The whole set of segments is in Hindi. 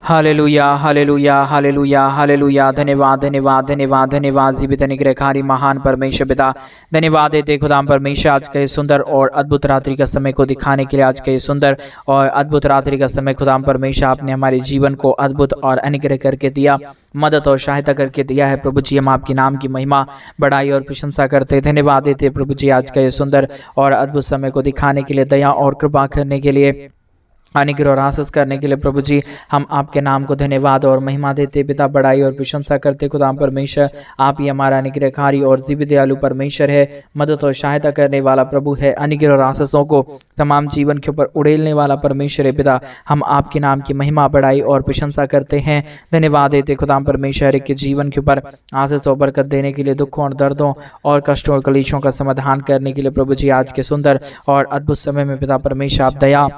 Hallelujah hallelujah hallelujah hallelujah. धन्यवाद धन्यवाद धन्यवाद धन्यवाद जीवित अनुग्रहकारी महान परमेश्वर पिता, धन्यवाद देते खुदाम परमेश्वर आज के सुंदर और अद्भुत रात्रि का समय को दिखाने के लिए। आज के सुंदर और अद्भुत रात्रि का समय खुदाम परमेश्वर आपने हमारे जीवन को अद्भुत और अनुग्रह करके दिया, मदद और सहायता करके दिया है। प्रभु जी हम आपके नाम की महिमा बड़ाई और प्रशंसा करते धन्यवाद देते प्रभु जी आज का ये सुंदर और अद्भुत समय को दिखाने के लिए, दया और कृपा करने के लिए, अनुग्रह और आशीष करने के लिए। प्रभु जी हम आपके नाम को धन्यवाद और महिमा देते पिता, बड़ाई और प्रशंसा करते खुदाम परमेश्वर। आप ही हमारा अनुग्रहकारी और जीवित दयालु परमेश्वर है, मदद और सहायता करने वाला प्रभु है, अनुग्रह और आशीषों को तमाम जीवन के ऊपर उड़ेलने वाला परमेश्वर है पिता। हम आपके नाम की महिमा बड़ाई और प्रशंसा करते हैं, धन्यवाद देते खुदाम परमेश्वर के जीवन के ऊपर आशीष और बरकत देने के लिए, दुखों और दर्दों और कष्टों और कलेशों का समाधान करने के लिए। प्रभु जी आज के सुंदर और अद्भुत समय में पिता परमेश्वर आप दया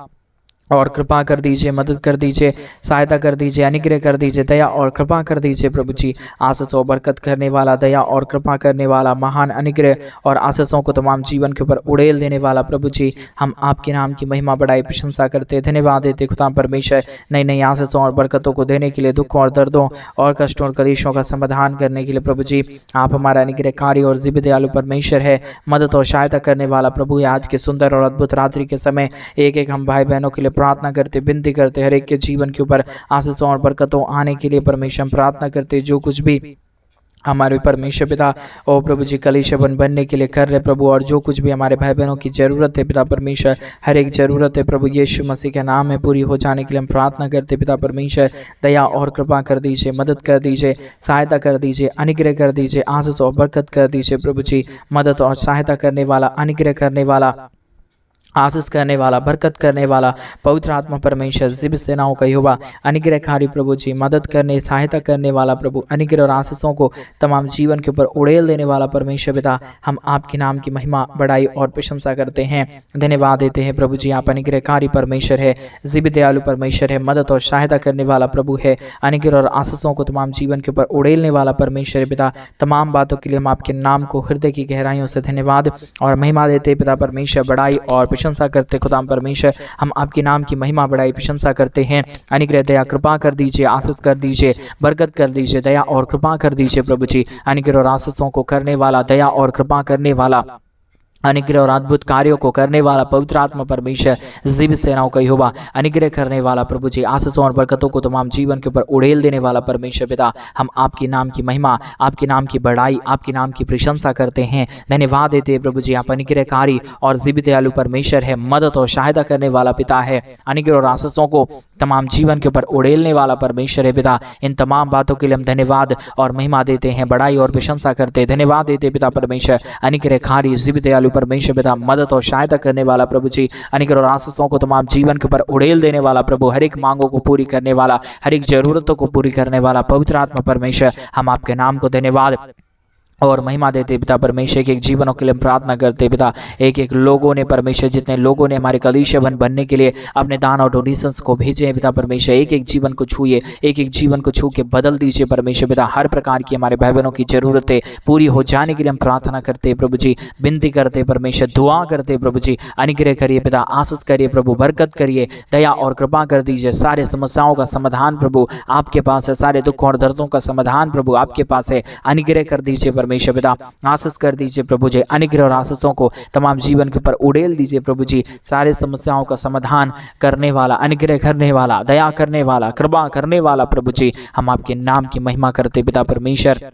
और कृपा कर दीजिए, मदद कर दीजिए, सहायता कर दीजिए, अनुग्रह कर दीजिए, दया और कृपा कर दीजिए। प्रभु जी आशीष और बरकत करने वाला, दया और कृपा करने वाला, महान अनुग्रह और आशीषों को तमाम जीवन के ऊपर उड़ेल देने वाला प्रभु जी हम आपके नाम की महिमा बड़ाई प्रशंसा करते धन्यवाद देते खुदा परमेश्वर। नई नई आशीषों और बरकतों को देने के लिए, दुखों और दर्दों और कष्टों और कलेशों का समाधान करने के लिए। प्रभु जी आप हमारा अनुग्रहकारी और जीवित दयालु परमेश्वर है, मदद और सहायता करने वाला प्रभु। आज के सुंदर और अद्भुत रात्रि के समय एक एक हम भाई बहनों के लिए प्रार्थना करते, विनती करते, हर एक के जीवन के ऊपर आशीषों और बरकतों आने के लिए परमेश्वर हम प्रार्थना करते। जो कुछ भी हमारे परमेश्वर पिता ओ प्रभु जी कलीसिया बनने के लिए कर रहे प्रभु, और जो कुछ भी हमारे भाई बहनों की जरूरत है पिता परमेश्वर, हर एक जरूरत है प्रभु यीशु मसीह के नाम में पूरी हो जाने के लिए हम प्रार्थना करते पिता परमेश्वर। दया और कृपा कर दीजिए, मदद कर दीजिए, सहायता कर दीजिए, अनुग्रह कर दीजिए, आशीष और बरकत कर दीजिए। प्रभु जी मदद और सहायता करने वाला, अनुग्रह करने वाला, आशीष करने वाला, बरकत करने वाला पवित्र आत्मा परमेश्वर जीवित सेनाओं का यहोवा अनुग्रहकारी प्रभु जी, मदद करने, सहायता करने वाला प्रभु, अनुग्रह और आशीषों को तमाम जीवन के ऊपर उड़ेल देने वाला परमेश्वर पिता हम आपके नाम की महिमा बड़ाई और प्रशंसा करते हैं, धन्यवाद देते हैं। प्रभु जी आप अनुग्रहकारी परमेश्वर है, जीवित दयालु परमेश्वर है, मदद और सहायता करने वाला प्रभु है, अनुग्रह और आशीषों को तमाम जीवन के ऊपर उड़ेलने वाला परमेश्वर पिता। तमाम बातों के लिए हम आपके नाम को हृदय की गहराइयों से धन्यवाद और महिमा देते पिता परमेश्वर, बड़ाई और प्रशंसा करते खुदा परमेश्वर। हम आपके नाम की महिमा बड़ाई प्रशंसा करते हैं। अनुग्रह दया कृपा कर दीजिए, आशीष कर दीजिए, बरकत कर दीजिए, दया और कृपा कर दीजिए प्रभु जी। अनुग्रह और आशीषों को करने वाला, दया और कृपा करने वाला, अनुग्रह और अद्भुत कार्यों को करने वाला पवित्र आत्मा परमेश्वर जीवित सेनाओं का यहोवा अनुग्रह करने वाला प्रभु जी, आशीषों और बरकतों को तमाम जीवन के ऊपर उड़ेल देने वाला परमेश्वर पिता हम आपके नाम की महिमा, आपके नाम की बड़ाई, आपके नाम की प्रशंसा करते हैं, धन्यवाद देते हैं प्रभु जी। आप अनुग्रहकारी और जीवित दयालु परमेश्वर है, मदद और सहायता करने वाला पिता है, अनुग्रह और आशीषों को तमाम जीवन के ऊपर उड़ेलने वाला परमेश्वर है पिता। इन तमाम बातों के लिए हम धन्यवाद और महिमा देते हैं, बड़ाई और प्रशंसा करते हैं, धन्यवाद देते पिता परमेश्वर। अनुग्रहकारी जीवित दयालु परमेश्वर पिता, मदद और सहायता करने वाला प्रभु जी, अनुग्रह और आशीषों को तमाम जीवन के ऊपर उड़ेल देने वाला प्रभु, हर एक मांगों को पूरी करने वाला, हर एक जरूरतों को पूरी करने वाला पवित्र आत्मा परमेश्वर। हम आपके नाम को धन्यवाद और महिमा देते पिता परमेश्वर। एक एक जीवनों के लिए प्रार्थना करते पिता, एक एक लोगों ने परमेश्वर, जितने लोगों ने हमारे कलीसिया बनने के लिए अपने दान और डोनेशंस को भेजे हैं पिता परमेश्वर, एक एक जीवन को छूए, एक एक जीवन को छू के बदल दीजिए परमेश्वर पिता। हर प्रकार की हमारे भाई बहनों की जरूरतें पूरी हो जाने के लिए हम प्रार्थना करते प्रभु जी, विनती करते परमेश्वर, दुआ करते प्रभु जी। अनुग्रह करिए पिता, आशीष करिए प्रभु, बरकत करिए, दया और कृपा कर दीजिए। सारे समस्याओं का समाधान प्रभु आपके पास है, सारे दुखों और दर्दों का समाधान प्रभु आपके पास है। अनुग्रह कर दीजिए परमेश्वर पिता, आशीष कर दीजिए प्रभु जी, अनुग्रह और आशीषों को तमाम जीवन के ऊपर उड़ेल दीजिए प्रभु जी। सारे समस्याओं का समाधान करने वाला, अनुग्रह करने वाला, दया करने वाला, कृपा करने वाला प्रभु जी हम आपके नाम की महिमा करते पिता परमेश्वर,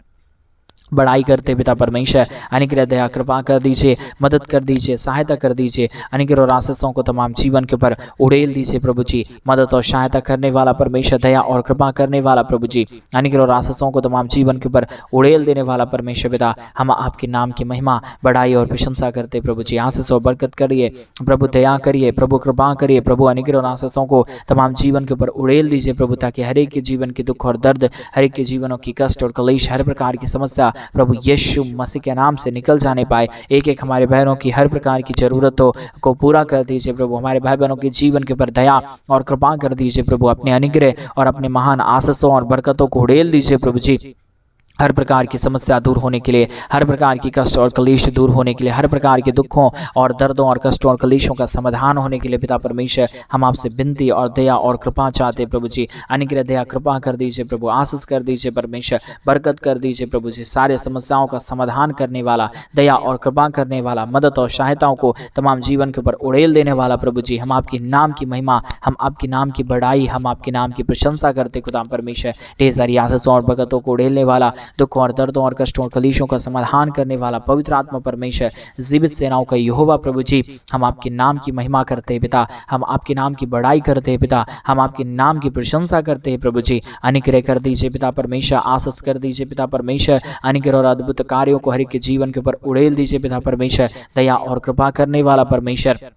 बड़ाई करते पिता परमेश्वर। अनुग्रह दया कृपा कर दीजिए, मदद कर दीजिए, सहायता कर दीजिए, अनुग्रह और आशीषों को तमाम जीवन के ऊपर उड़ेल दीजिए प्रभु जी। मदद और सहायता करने वाला परमेश्वर, दया और कृपा करने वाला प्रभु जी, अनुग्रह और आशीषों को तमाम जीवन के ऊपर उड़ेल देने वाला परमेश्वर पिता हम आपके नाम की महिमा, बड़ाई और प्रशंसा करते प्रभु जी। आशीष और बरकत करिए प्रभु, दया करिए प्रभु, कृपा करिए प्रभु, अनुग्रह और आशीषों को तमाम जीवन के ऊपर उड़ेल दीजिए प्रभु, ताकि हर एक के जीवन के दुख और दर्द, हर एक के जीवनों की कष्ट और कलेश, हर प्रकार की समस्या प्रभु यीशु मसीह के नाम से निकल जाने पाए। एक एक हमारे बहनों की हर प्रकार की जरूरतों को पूरा कर दीजिए प्रभु। हमारे भाई बहनों के जीवन के ऊपर दया और कृपा कर दीजिए प्रभु, अपने अनुग्रह और अपने महान आशीषों और बरकतों को उड़ेल दीजिए प्रभु जी। हर प्रकार की समस्या दूर होने के लिए, हर प्रकार की कष्ट और कलेश दूर होने के लिए, हर प्रकार के दुखों और दर्दों और कष्टों और कलेशों का समाधान होने के लिए पिता परमेश्वर हम आपसे विनती और दया और कृपा चाहते हैं प्रभु जी। अनुग्रह दया कृपा कर दीजिए प्रभु, आशीष कर दीजिए परमेश्वर, बरकत कर दीजिए प्रभु जी। सारे समस्याओं का समाधान करने वाला, दया और कृपा करने वाला, मदद और सहायताओं को तमाम जीवन के ऊपर उड़ेल देने वाला प्रभु जी, हम आपके नाम की महिमा, हम आपके नाम की बड़ाई, हम आपके नाम की प्रशंसा करते खुदा परमेश्वर। ढेर सारी आशीषों और बरकतों को उड़ेलने वाला, दुख और दर्दों और कष्टों और कलेशों का समाधान करने वाला पवित्र आत्मा परमेश्वर, जीवित सेनाओं का यहोवा प्रभु जी, हम आपके नाम की महिमा करते हैं पिता, हम आपके नाम की बड़ाई करते हैं पिता, हम आपके नाम की प्रशंसा करते हैं प्रभु जी। अनुग्रह कर दीजिए पिता परमेश्वर, आशीष कर दीजिए पिता परमेश्वर, अनुग्रह और अद्भुत कार्यों को हर एक के जीवन के ऊपर उड़ेल दीजिए पिता परमेश्वर। दया और कृपा करने वाला परमेश्वर,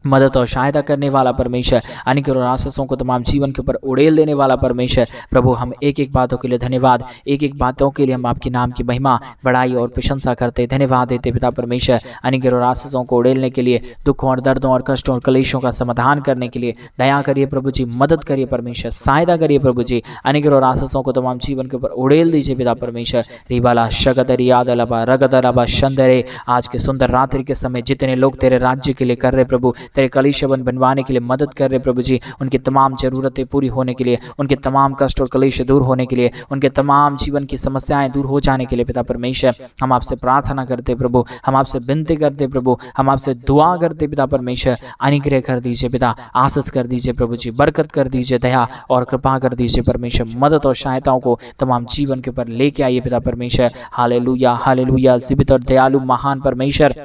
मदद और सहायता करने वाला परमेश्वर, अनुग्रह और आशीषों को तमाम जीवन के ऊपर उड़ेल देने वाला परमेश्वर प्रभु, हम एक एक बातों के लिए धन्यवाद, एक एक बातों के लिए हम आपके नाम की महिमा, बड़ाई और प्रशंसा करते, धन्यवाद देते पिता परमेश्वर। अनुग्रह और आशीषों को उड़ेलने के लिए, दुखों और दर्दों और कष्टों और कलेशों का समाधान करने के लिए दया करिए प्रभु जी, मदद करिए परमेश्वर, सहायता करिए प्रभु जी। अनुग्रह और आशीषों को तमाम जीवन के ऊपर उड़ेल दीजिए पिता परमेश्वर। रिबाला शगदरियादलबा रगदलबा शंदरे, आज के सुंदर रात्रि के समय जितने लोग तेरे राज्य के लिए कर रहे प्रभु, तेरे कलीसिया बनवाने के लिए मदद कर रहे प्रभु जी, उनकी तमाम जरूरतें पूरी होने के लिए, उनके तमाम कष्ट और कलेश दूर होने के लिए, उनके तमाम जीवन की समस्याएं दूर हो जाने के लिए पिता परमेश्वर हम आपसे प्रार्थना करते प्रभु, हम आपसे विनती करते प्रभु, हम आपसे दुआ करते पिता परमेश्वर। अनुग्रह कर दीजिए पिता, आशीष कर दीजिए प्रभु जी, बरकत कर दीजिए, दया और कृपा कर दीजिए परमेश्वर। मदद और सहायताओं को तमाम जीवन के ऊपर लेके आइए पिता परमेश्वर। हालेलुया हालेलुया, जीवित और दयालु महान परमेश्वर,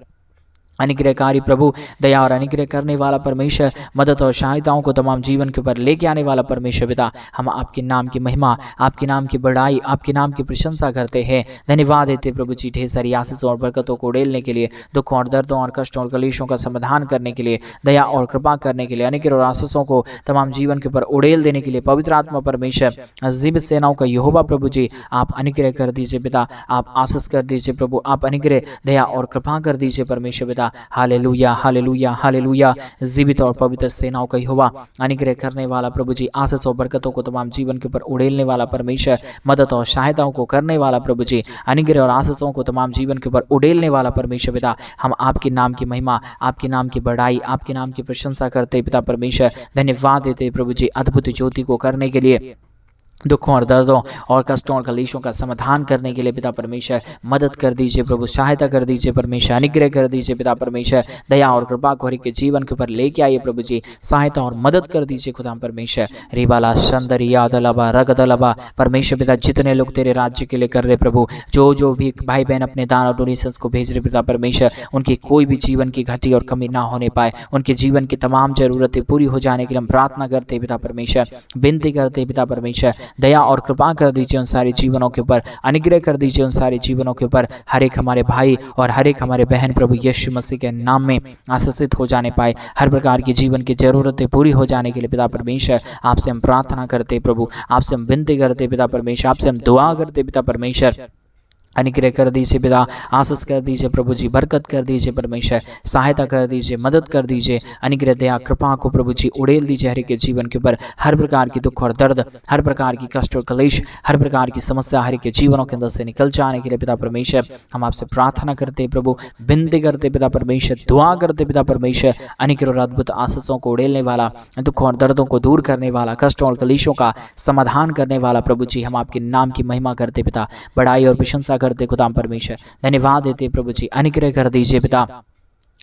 अनुग्रहकारी प्रभु, दया और अनुग्रह करने वाला परमेश्वर, मदद और सहायताओं को तमाम जीवन के ऊपर लेके आने वाला परमेश्वर पिता, हम आपके नाम की महिमा, आपके नाम की बड़ाई, आपके नाम की प्रशंसा करते हैं, धन्यवाद देते प्रभु जी। ढेर सारी आशीषों और बरकतों को उड़ेलने के लिए, दुखों और दर्दों और कष्टों और कलेशों का समाधान करने के लिए, दया और कृपा करने के लिए, अनुग्रह और आशीषों को तमाम जीवन के ऊपर उड़ेल देने के लिए पवित्र आत्मा परमेश्वर, जीवित सेनाओं का यहोवा प्रभु जी, आप अनुग्रह कर दीजिए पिता, आप आशीष कर दीजिए प्रभु, आप अनुग्रह, दया और कृपा कर दीजिए परमेश्वर पिता। हालेलुया हालेलुया हालेलुया, जीवित और पवित्र सेनाओं का यहोवा, अनुग्रह करने वाला प्रभु जी, आशीष और बरकतों को तमाम जीवन के ऊपर उड़ेलने वाला परमेश्वर, मदद और सहायताओं को करने वाला प्रभु जी, अनुग्रह और आशीषों को तमाम जीवन के ऊपर उड़ेलने वाला परमेश्वर पिता, हम आपके नाम की महिमा, आपके नाम की बड़ाई, आपके नाम की प्रशंसा करते पिता परमेश्वर, धन्यवाद देते प्रभु जी अद्भुत ज्योति को करने के लिए, दुखों और दर्दों और कष्टों और कलेशों का समाधान करने के लिए पिता परमेश्वर, मदद कर दीजिए प्रभु, सहायता कर दीजिए परमेश्वर, अनुग्रह कर दीजिए पिता परमेश्वर, दया और कृपा को हर के जीवन के ऊपर लेके आइए प्रभु जी, सहायता और मदद कर दीजिए खुदा परमेश्वर। रिबाला संदरिया दलबा रगदलबा, परमेश्वर पिता जितने लोग तेरे राज्य के लिए कर रहे प्रभु, जो भी भाई बहन अपने दान और डोनेशंस को भेज रहे पिता परमेश्वर, उनकी कोई भी जीवन की घटी और कमी ना होने पाए, उनके जीवन की तमाम जरूरतें पूरी हो जाने के लिए हम प्रार्थना करते पिता परमेश्वर, विनती करते पिता परमेश्वर, दया और कृपा कर दीजिए उन सारे जीवनों के ऊपर, अनुग्रह कर दीजिए उन सारे जीवनों के ऊपर, हर एक हमारे भाई और हर एक हमारे बहन प्रभु यीशु मसीह के नाम में आशीषित हो जाने पाए, हर प्रकार की जीवन की जरूरतें पूरी हो जाने के लिए पिता परमेश्वर आपसे हम प्रार्थना करते प्रभु, आपसे हम विनती करते पिता परमेश्वर, आपसे हम दुआ करते पिता परमेश्वर। अनुग्रह कर दीजिए पिता, आशीष कर दीजिए प्रभु जी, बरकत कर दीजिए परमेश्वर, सहायता कर दीजिए, मदद कर दीजिए, अनुग्रह दया कृपा को प्रभु जी उड़ेल दीजिए हर एक के जीवन के ऊपर, हर प्रकार की दुख और दर्द, हर प्रकार की कष्ट और कलेश, हर प्रकार की समस्या हर एक के जीवनों के अंदर से निकल जाने के लिए पिता परमेश्वर हम आपसे प्रार्थना करते प्रभु, विनती करते पिता परमेश्वर, दुआ करते पिता परमेश्वर। अनुग्रह और अद्भुत आशीषों को उड़ेलने वाला, दुखों और दर्दों को दूर करने वाला, कष्टों और कलेशों का समाधान करने वाला प्रभु जी, हम आपके नाम की महिमा करते पिता, बड़ाई और प्रशंसा करते खुदा परमेश्वर, धन्यवाद देते प्रभु जी। अनुग्रह कर दीजिए पिता,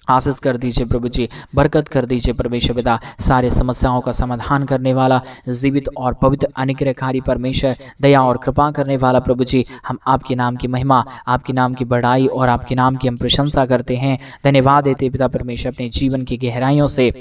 आशीष कर दीजिए प्रभु जी, बरकत कर दीजिए परमेश्वर पिता, सारे समस्याओं का समाधान करने वाला, जीवित और पवित्र अनुग्रहकारी परमेश्वर, दया और कृपा करने वाला प्रभु जी, हम आपके नाम की महिमा, आपके नाम की बड़ाई और आपके नाम की हम प्रशंसा करते हैं, धन्यवाद देते पिता परमेश्वर, अपने जीवन की गहराइयों से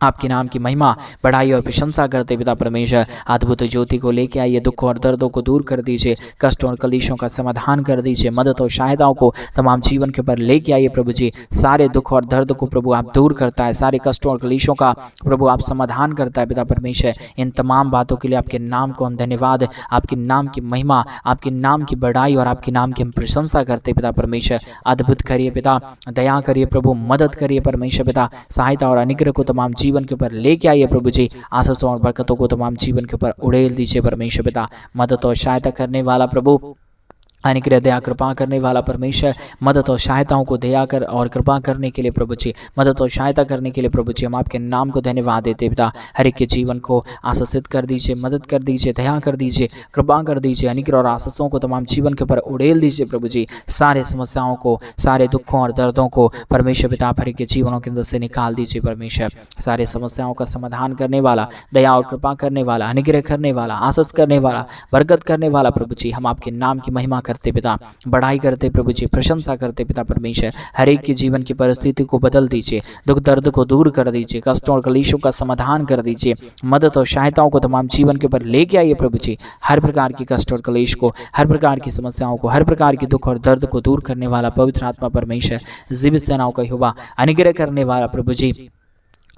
आपके नाम की महिमा, बढ़ाई और प्रशंसा करते पिता परमेश्वर। अद्भुत ज्योति को लेके आइए, दुख और दर्दों को दूर कर दीजिए, कष्टों और कलेशों का समाधान कर दीजिए, मदद और सहायताओं को तमाम जीवन के ऊपर लेके आइए प्रभु जी। सारे दुख और दर्द को प्रभु आप दूर करता है, सारे कष्टों और कलेशों का प्रभु आप समाधान करता है पिता परमेश्वर। इन तमाम बातों के लिए आपके नाम को हम धन्यवाद, आपके नाम की महिमा, आपके नाम की बढ़ाई और आपके नाम की हम प्रशंसा करते पिता परमेश्वर। अद्भुत करिए पिता, दया करिए प्रभु, मदद करिए परमेश्वर पिता, सहायता और अनुग्रह को तमाम जीवन के ऊपर लेके आइए प्रभु जी। आशीषों और बरकतों को तमाम जीवन के ऊपर उड़ेल दीजिए परमेश्वर पिता, मदद और सहायता करने वाला प्रभु, अनुग्रह दया कृपा करने वाला परमेश्वर, मदद और सहायताओं को दया कर और कृपा करने के लिए प्रभु जी, मदद और सहायता करने के लिए प्रभु जी हम आपके नाम को धन्यवाद देते पिता। हर एक के जीवन को आशीषित कर दीजिए, मदद कर दीजिए, दया कर दीजिए, कृपा कर दीजिए। अनुग्रह और आशीषों को तमाम जीवन के ऊपर उड़ेल दीजिए प्रभु जी। सारे समस्याओं को, सारे दुखों और दर्दों को परमेश्वर पिता हर एक के जीवनों के अंदर से निकाल दीजिए परमेश्वर। सारे समस्याओं का समाधान करने वाला, दया और कृपा करने वाला, अनुग्रह करने वाला, आशीष करने वाला, बरकत करने वाला प्रभु जी हम आपके नाम की महिमा करते पिता, बढ़ाई करते प्रभु जी, प्रशंसा करते पिता परमेश्वर। हर एक के जीवन की परिस्थिति को बदल दीजिए, दुख दर्द को दूर कर दीजिए, कष्टों और कलेशों का समाधान कर दीजिए। मदद और सहायताओं को तमाम जीवन के ऊपर लेके आइए प्रभु जी। हर प्रकार की कष्ट और कलेश को, हर प्रकार की समस्याओं को, हर प्रकार की दुख और दर्द को दूर करने वाला पवित्र आत्मा परमेश्वर, जीवित सेनाओं का यहोवा, अनुग्रह करने वाला प्रभु जी,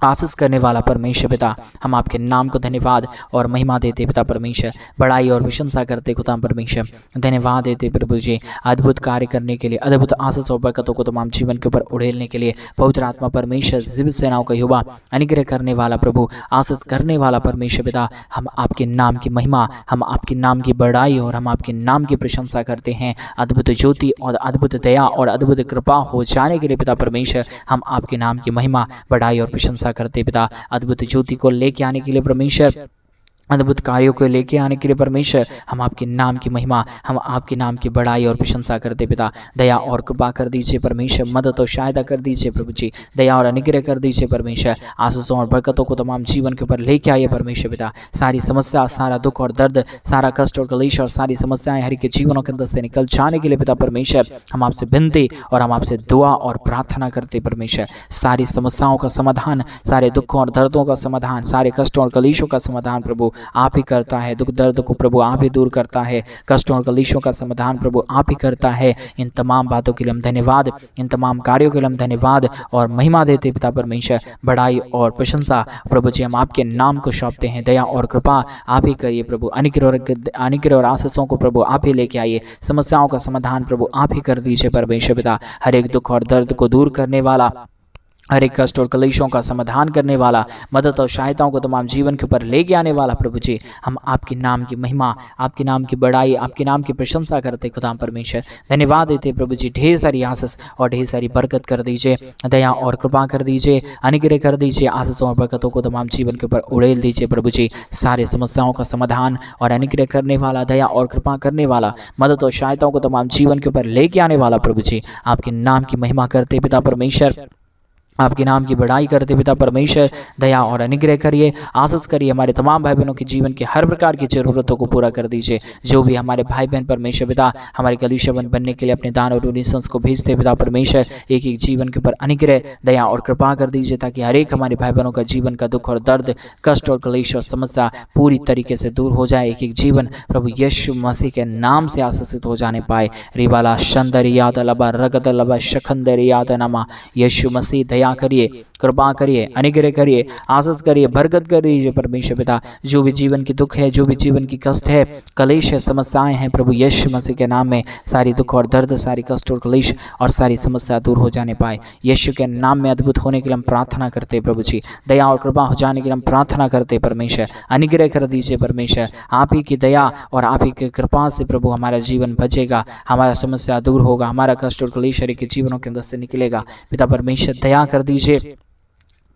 आशीष करने वाला परमेश्वर पिता हम आपके नाम को धन्यवाद और महिमा देते पिता परमेश्वर। बड़ाई और प्रशंसा करते खुदा परमेश्वर, धन्यवाद देते प्रभु जी अद्भुत कार्य करने के लिए, अद्भुत आशीष और बरकतों को तमाम जीवन के ऊपर उड़ेलने के लिए। पवित्र आत्मा परमेश्वर, जीवित सेनाओं का यहोवा, अनुग्रह करने वाला प्रभु, आशीष करने वाला परमेश्वर पिता हम आपके नाम की महिमा, हम आपके नाम की बड़ाई और हम आपके नाम की प्रशंसा करते हैं। अद्भुत ज्योति और अद्भुत दया और अद्भुत कृपा हो जाने के लिए पिता परमेश्वर हम आपके नाम की महिमा, बड़ाई और प्रशंसा करते पिता। अद्भुत ज्योति को लेके आने के लिए परमेश्वर, अद्भुत कार्यों को लेके आने के लिए परमेश्वर हम आपके नाम की महिमा, हम आपके नाम की बड़ाई और प्रशंसा करते पिता। दया और कृपा कर दीजिए परमेश्वर, मदद और सहायता कर दीजिए प्रभु जी, दया और अनुग्रह कर दीजिए परमेश्वर। आशीषों और बरकतों को तमाम जीवन के ऊपर लेके आइए परमेश्वर पिता। सारी समस्या, सारा दुख और दर्द, सारा कष्ट और कलेश और सारी समस्याएं हर एक के जीवनों के अंदर से निकल जाने के लिए पिता परमेश्वर हम आपसे विनती और हम आपसे दुआ और प्रार्थना करते परमेश्वर। सारी समस्याओं का समाधान, सारे दुखों और दर्दों का समाधान, सारे कष्टों और कलेशों का समाधान प्रभु आप ही करता है। दुख दर्द को प्रभु आप ही दूर करता है, कष्टों और कलेशों का समाधान प्रभु आप ही करता है। इन तमाम बातों के लिए हम धन्यवाद, इन तमाम कार्यों के लिए हम धन्यवाद और महिमा देते पिता परमेश्वर। बड़ाई और प्रशंसा प्रभु जी हम आपके नाम को सौंपते हैं। दया और कृपा आप ही करिए प्रभु, अनुग्रह और आशीषों को प्रभु आप ही लेके आइए। समस्याओं का समाधान प्रभु आप ही कर दीजिए परमेश्वर पिता। हर एक दुख और दर्द को दूर करने वाला, हर एक कष्ट और कलेशों का समाधान करने वाला, मदद और सहायताओं को तमाम जीवन के ऊपर लेके आने वाला प्रभु जी हम आपके नाम की महिमा, आपके नाम की बड़ाई, आपके नाम की प्रशंसा करते खुदा परमेश्वर। धन्यवाद देते प्रभु जी, ढेर सारी आशीष और ढेर सारी बरकत कर दीजिए, दया और कृपा कर दीजिए, अनुग्रह कर दीजिए। आशीषों और बरकतों को तमाम जीवन के ऊपर उड़ेल दीजिए प्रभु जी। सारे समस्याओं का समाधान और अनुग्रह करने वाला, दया और कृपा करने वाला, मदद और सहायताओं को तमाम जीवन के ऊपर लेके आने वाला प्रभु जी आपके नाम की महिमा करते पिता परमेश्वर, आपके नाम की बड़ाई करते पिता परमेश्वर। दया और अनुग्रह करिए, आशीष करिए। हमारे तमाम भाई बहनों के जीवन के हर प्रकार की जरूरतों को पूरा कर दीजिए। जो भी हमारे भाई बहन परमेश्वर पिता हमारे कलीसिया बनने के लिए अपने दान और डोनेशंस को भेजते पिता परमेश्वर, एक एक जीवन के ऊपर अनुग्रह, दया और कृपा कर दीजिए, ताकि हर एक हमारे भाई बहनों का जीवन का दुख और दर्द, कष्ट और कलेश और समस्या पूरी तरीके से दूर हो जाए। एक एक जीवन प्रभु यीशु मसीह के नाम से आशीषित हो जाने पाए। रिवाला शंदरियात लबा रगत लबा शखंदरियात नमा। यीशु मसीह दया करिए, कृपा करिए, अनुग्रह करिए, आशीष करिए, बरकत करिए परमेश्वर पिता। जो भी जीवन की दुख है, जो भी जीवन की कष्ट है, कलेश है, समस्याएं हैं, प्रभु यीशु मसीह के नाम में सारी दुख और दर्द, सारी कष्ट और कलेश और सारी समस्या दूर हो जाने पाए। यीशु के नाम में अद्भुत होने के लिए हम प्रार्थना करते प्रभु जी। दया और कृपा हो जाने के लिए हम प्रार्थना करते परमेश्वर। अनुग्रह कर दीजिए परमेश्वर। आप ही की दया और आप ही की कृपा से प्रभु हमारा जीवन बचेगा, हमारा समस्या दूर होगा, हमारा कष्ट और कलेश के जीवनों के अंदर से निकलेगा। पिता परमेश्वर दया कर दीजिए,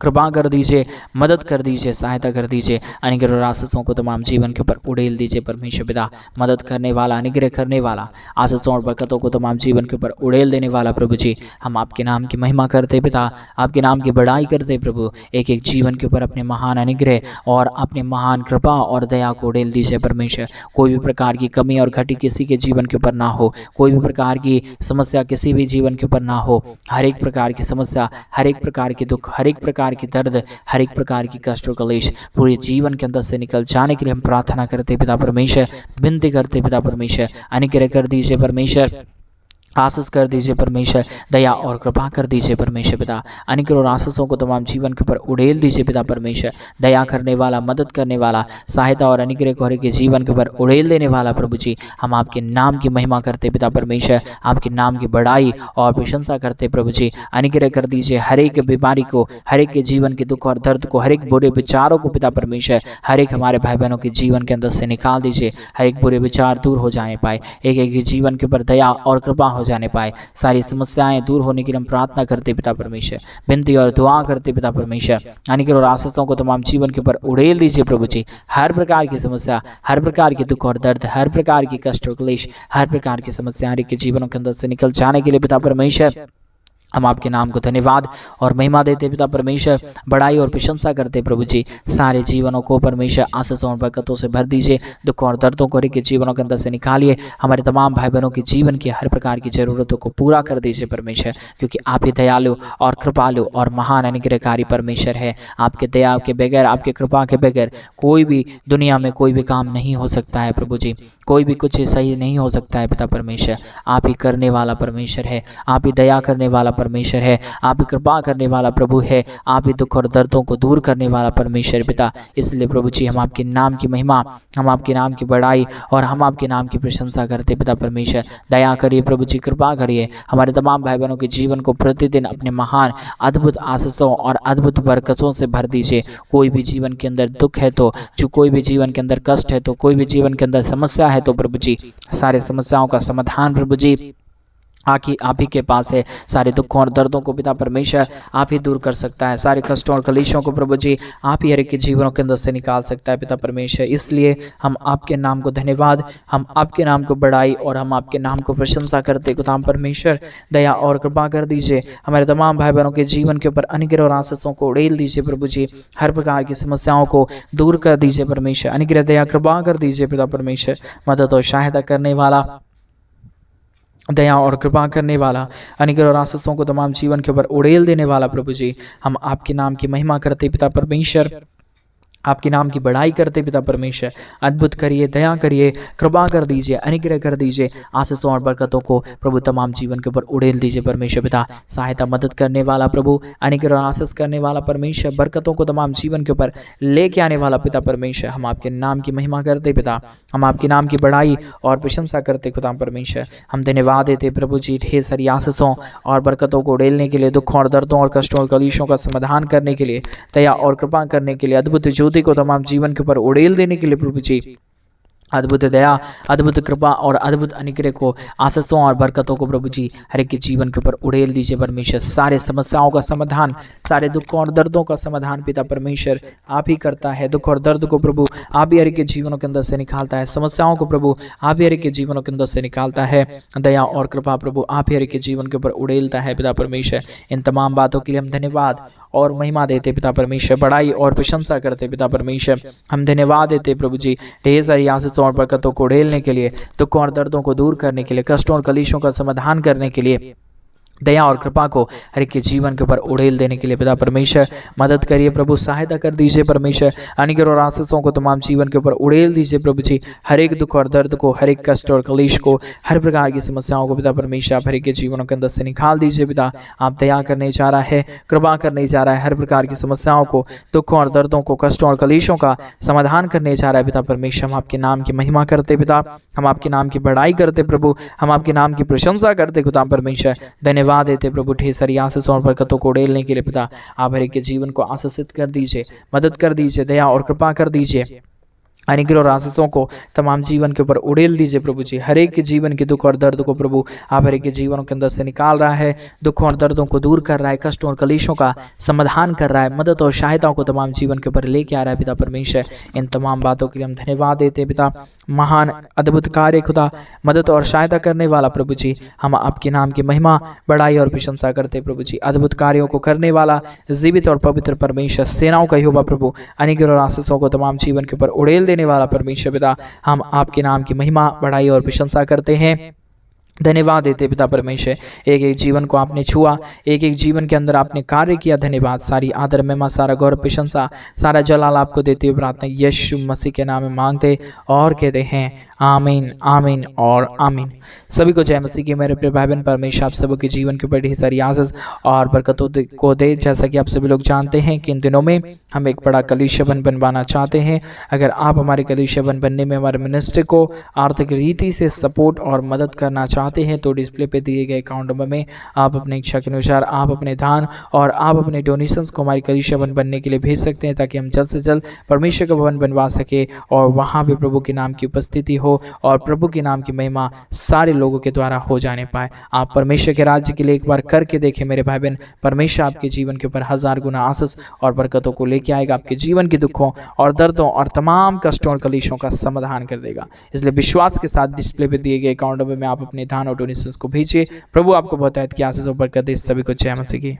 कृपा कर दीजिए, मदद कर दीजिए, सहायता कर दीजिए। अनुग्रह और आशीषों को तमाम जीवन के ऊपर उड़ेल दीजिए परमेश्वर पिता। मदद करने वाला, अनुग्रह करने वाला, आशीषों और बरकतों को तमाम जीवन के ऊपर उड़ेल देने वाला प्रभु जी हम आपके नाम की महिमा करते पिता, आपके नाम की बड़ाई करते प्रभु। एक एक जीवन के ऊपर अपने महान अनुग्रह और अपने महान कृपा और दया को उड़ेल दीजिए परमेश्वर। कोई भी प्रकार की कमी और घटी किसी के जीवन के ऊपर ना हो, कोई भी प्रकार की समस्या किसी भी जीवन के ऊपर ना हो। हर एक प्रकार की समस्या, हर एक प्रकार की दुख, हर एक प्रकार की दर्द, हर एक प्रकार की कष्ट और कलेश पूरे जीवन के अंदर से निकल जाने के लिए हम प्रार्थना करते पिता परमेश्वर, विनती करते पिता परमेश्वर। अनुग्रह कर दीजिए परमेश्वर, आशीष कर दीजिए परमेश्वर, दया और कृपा कर दीजिए परमेश्वर पिता। अनुग्रह और आशीषों को तमाम जीवन के ऊपर उड़ेल दीजिए पिता परमेश्वर। दया करने वाला, मदद करने वाला, सहायता और अनुग्रह को हर एक के जीवन के ऊपर उड़ेल देने वाला प्रभु जी, हम आपके नाम की महिमा करते पिता परमेश्वर, आपके नाम की बड़ाई और प्रशंसा करते प्रभु जी। अनुग्रह कर दीजिए हर एक बीमारी को, हर एक के जीवन के दुख और दर्द को, हर एक बुरे विचारों को पिता परमेश्वर, हर एक हमारे भाई बहनों के जीवन के अंदर से निकाल दीजिए। हर एक बुरे विचार दूर हो जाने पाए, एक एक के जीवन के ऊपर दया और कृपा हो जाने पाए, सारी समस्याएं दूर होने की हम प्रार्थना करते पिता परमेश्वर, विनती और दुआ करते पिता परमेश्वर। अनुग्रह और आशीषों को तमाम जीवन के ऊपर उड़ेल दीजिए प्रभु जी। हर प्रकार की समस्या, हर प्रकार के दुख और दर्द, हर प्रकार की कष्ट और क्लेश, हर प्रकार की समस्या के जीवनों के अंदर से निकल जाने के लिए पिता परमेश्वर, हम आपके नाम को धन्यवाद और महिमा देते पिता परमेश्वर, बड़ाई और प्रशंसा करते प्रभु जी। सारे जीवनों को परमेश्वर आशीषों और बरकतों से भर दीजिए, दुख और दर्दों को के जीवनों के अंदर से निकालिए, हमारे तमाम भाई बहनों के जीवन की हर प्रकार की जरूरतों को पूरा कर दीजिए परमेश्वर, क्योंकि आप ही दयालु और कृपालु और महान अनुग्रहकारी परमेश्वर है। आपके दया के बगैर, आपके कृपा के बगैर कोई भी दुनिया में कोई भी काम नहीं हो सकता है प्रभु जी, कोई भी कुछ सही नहीं हो सकता है पिता परमेश्वर। आप ही करने वाला परमेश्वर है, आप ही दया करने वाला परमेश्वर है, आप ही कृपा करने वाला प्रभु है, आप ही दुख और दर्दों को दूर करने वाला परमेश्वर पिता। इसलिए प्रभु जी हम आपके नाम की महिमा, हम आपके नाम की बड़ाई और हम आपके नाम की प्रशंसा करते पिता परमेश्वर। दया करिए प्रभु जी, कृपा करिए, हमारे तमाम भाई बहनों के जीवन को प्रतिदिन अपने महान अद्भुत आशीषों और अद्भुत बरकतों से भर दीजिए। कोई भी जीवन के अंदर दुख है तो, जो कोई भी जीवन के अंदर कष्ट है तो, कोई भी जीवन के अंदर समस्या है तो प्रभु जी, सारे समस्याओं का समाधान प्रभु जी आप ही के पास है। सारे दुखों और दर्दों को पिता परमेश्वर आप ही दूर कर सकता है, सारे कष्टों और कलेशों को प्रभु जी आप ही हर एक के जीवनों के अंदर से निकाल सकता है पिता परमेश्वर। इसलिए हम आपके नाम को धन्यवाद, हम आपके नाम को बड़ाई और हम आपके नाम को प्रशंसा करते खुदा परमेश्वर। दया और कृपा कर दीजिए, हमारे तमाम भाई बहनों के जीवन के ऊपर अनुग्रह और आशीषों को उड़ेल दीजिए प्रभु जी। हर प्रकार की समस्याओं को दूर कर दीजिए परमेश्वर, अनुग्रह दया कृपा कर दीजिए पिता परमेश्वर। मदद और सहायता करने वाला, दया और कृपा करने वाला, अनुग्रह और आशीषों को तमाम जीवन के ऊपर उड़ेल देने वाला प्रभु जी, हम आपके नाम की महिमा करते पिता परमेश्वर, आपके नाम की बड़ाई करते पिता परमेश्वर। अद्भुत करिए, दया करिए, कृपा कर दीजिए, अनुग्रह कर दीजिए, आशीषों और बरकतों को प्रभु तमाम जीवन के ऊपर उड़ेल दीजिए परमेश्वर पिता। सहायता मदद करने वाला प्रभु, अनुग्रह और आशीष करने वाला परमेश्वर, बरकतों को तमाम जीवन के ऊपर लेके आने वाला पिता परमेश्वर, हम आपके नाम की महिमा करते पिता, हम आपके नाम की बड़ाई और प्रशंसा करते खुदा परमेश्वर। हम धन्यवाद देते प्रभु जी ढेर सारी आशीषों और बरकतों को उड़ेलने के लिए, दुखों और दर्दों और कष्टों और कलेशों का समाधान करने के लिए, दया और कृपा करने के लिए, अद्भुत को तमाम जीवन के ऊपर उड़ेल देने के लिए प्रभु जी अद्भुत दया, अद्भुत कृपा और अद्भुत अनुग्रह को, आशीषों और बरकतों को प्रभु जी हर एक के जीवन के ऊपर उड़ेल दीजिए परमेश्वर। सारे समस्याओं का समाधान, सारे दुखों और दर्दों का समाधान पिता परमेश्वर आप ही करता है। दुख और दर्द को प्रभु आप ही हर एक के जीवनों के अंदर से निकालता है, समस्याओं को प्रभु आप ही हर एक के जीवनों के अंदर से निकालता है। दया और कृपा प्रभु आप ही हर एक के जीवन के ऊपर उड़ेलता है पिता परमेश्वर। इन तमाम बातों के लिए हम धन्यवाद और महिमा देते पिता परमेश्वर, बड़ाई और प्रशंसा करते पिता परमेश्वर। हम धन्यवाद देते प्रभु जी ढेर सारी आशीषों और बरकतों को उड़ेलने के लिए, दुखों और दर्दों को दूर करने के लिए, कष्टों और कलेशों का समाधान करने के लिए, दया और कृपा को हर एक के जीवन के ऊपर उड़ेल देने के लिए पिता परमेश्वर मदद करिए प्रभु, सहायता कर दीजिए परमेश्वर। अनुग्रह और आशीषों को तमाम जीवन के ऊपर उड़ेल दीजिए प्रभु जी। हर एक दुख और दर्द को, हर एक कष्ट और कलेश को, हर प्रकार की समस्याओं को पिता परमेश्वर आप हर एक के जीवनों के अंदर से निकाल दीजिए पिता। आप दया करने जा रहा है, कृपा करने जा रहा है, हर प्रकार की समस्याओं को, दुखों और दर्दों को, कष्टों और कलेशों का समाधान करने जा रहा है पिता परमेश्वर। हम आपके नाम की महिमा करते पिता, हम आपके नाम की बड़ाई करते प्रभु, हम आपके नाम की प्रशंसा करते खुदा परमेश्वर। धन्यवाद देते प्रभु ढेर सारी आशीषों और बरकतों को उड़ेलने के लिए पिता। आप हर एक के जीवन को आशीषित कर दीजिए, मदद कर दीजिए, दया और कृपा कर दीजिए, अनुग्रह और आशीषों को तमाम जीवन के ऊपर उड़ेल दीजिए प्रभु जी। हर एक के जीवन के दुख और दर्द को प्रभु आप हर एक के जीवनों के अंदर से निकाल रहा है, दुखों और दर्दों को दूर कर रहा है, कष्टों और कलेशों का समाधान कर रहा है, मदद और सहायता को तमाम जीवन के ऊपर लेके आ रहा है पिता परमेश्वर। इन तमाम बातों के लिए हम धन्यवाद देते हैं पिता। महान अद्भुत कार्य खुदा, मदद और सहायता करने वाला प्रभु जी, हम आपके नाम की महिमा, बड़ाई और प्रशंसा करते प्रभु जी। अद्भुत कार्यों को करने वाला जीवित और पवित्र परमेश्वर, सेनाओं का यहोवा प्रभु, अनुग्रह और आशीषों को तमाम जीवन के ऊपर उड़ेल देने वाला परमेश्वर पिता, हम आपके नाम की महिमा, बड़ाई और प्रशंसा करते हैं। धन्यवाद देते पिता परमेश्वर, एक एक जीवन को आपने छुआ, एक एक जीवन के अंदर आपने कार्य किया। धन्यवाद, सारी आदर महिमा, सारा गौरव प्रशंसा, सारा जलाल आपको देते हुए प्रार्थना यीशु मसीह के नाम में मांगते और कहते हैं आमीन, आमीन और आमीन। सभी को जय मसीह की। मेरे प्रिय भाई बहन, परमेश्वर आप सभी के जीवन के ऊपर ढेर सारी आशीष और बरकतों को दे। जैसा कि आप सभी लोग जानते हैं कि इन दिनों में हम एक बड़ा कलीसिया बनवाना चाहते हैं। अगर आप हमारे कलीसिया बनने में हमारे मिनिस्ट्री को आर्थिक रीति से सपोर्ट और मदद करना चाहते हैं तो डिस्प्ले पे दिए गए अकाउंट नंबर में आप अपने इच्छा के अनुसार आप अपने दान और आप अपने डोनेशंस को हमारी कलीसिया बनने के लिए भेज सकते हैं, ताकि हम जल्द से जल्द परमेश्वर का भवन बनवा सके और वहाँ भी प्रभु के नाम की उपस्थिति हो और प्रभु के नाम की महिमा सारे लोगों के द्वारा हो जाने पाए। आप परमेश्वर के राज्य के लिए एक बार करके देखें मेरे भाई बहन, परमेश्वर आपके जीवन के ऊपर 1000 गुना आशीष और बरकतों को लेके आएगा। आपके जीवन के दुखों और दर्दों और तमाम कष्टों और कलेशों का समाधान कर देगा। इसलिए विश्वास के साथ डिस्प्ले पे दिए गए अकाउंट नंबर में आप अपने दान और डोनेशंस को भेजिए। प्रभु आपको बहुत की आशीष और बरकत दे। सभी को जय मसीह की।